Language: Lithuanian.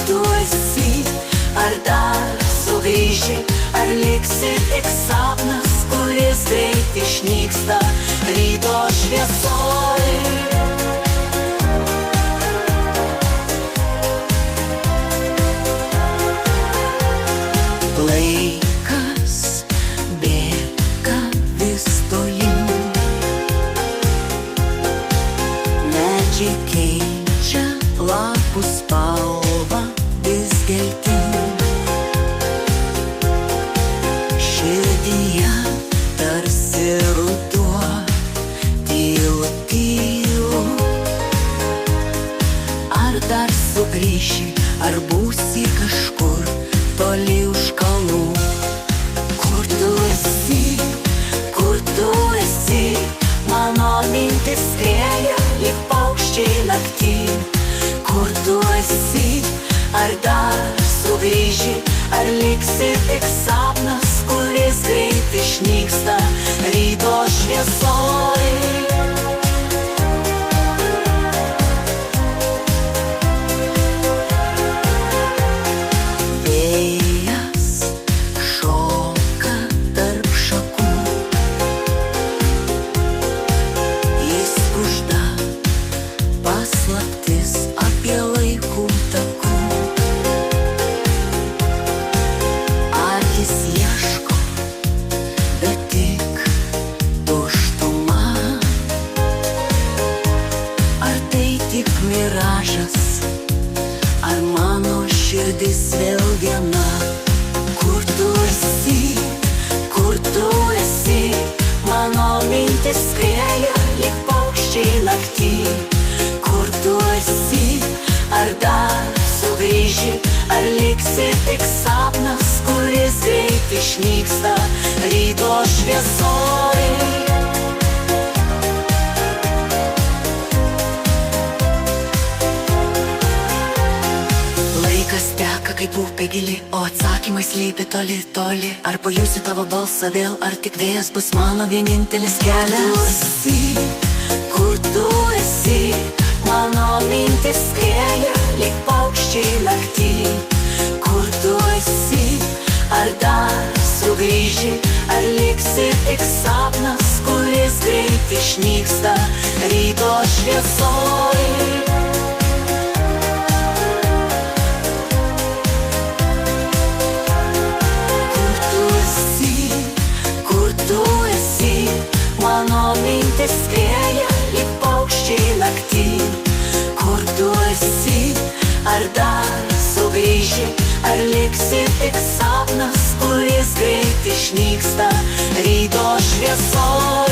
tu esi, ar dar sugrįši, ar liksi tik sapnas, kuris greit išnyksta ryto šviesoj. Laikas bėga vis tolyn, medžiai keičia lapų spalvą vis geltyn. Širdyje tarsi ruduo, tylu, tylu. Ar dar sugrįši, ar būsi kažkur toli už kalnų? Kur tu esi, kur tu esi? Mano mintis skrieja lyg paukščiai naktį. Kur tu esi, ar dar sugrįši, ar liksi tik sapnas, kuris greit išnyksta ryto šviesoj. Vėjas šoka tarp šakų, jis kužda paslaptis apie laikų takų. Akis ieško, bet tik tuštuma. Ar tai tik miražas, ar mano širdis vėl viena? Kur tu esi, kur tu esi? Mano mintis skrieja lyg paukščiai naktį. Kur tu esi, ar dar sugrįši, ar liksi tik sapnas, kuris greit išnyksta ryto šviesoj. Laikas teka kaip upė gili, o atsakymai slypi toli, toli. Ar pajusiu tavo balsą vėl, ar tik vėjas bus mano vienintelis kelias? Kur tu esi, mano mintis skrieja lyg paukščiai naktį. Kur tu esi, ar dar sugrįši, ar liksi tik sapnas, kuris greit išnyksta ryto šviesoj. Mano mintis skrieja lyg paukščiai naktį. Kur tu esi, ar dar sugrįši, ar liksi tik sapnas, kuris greit išnyksta ryto šviesoj.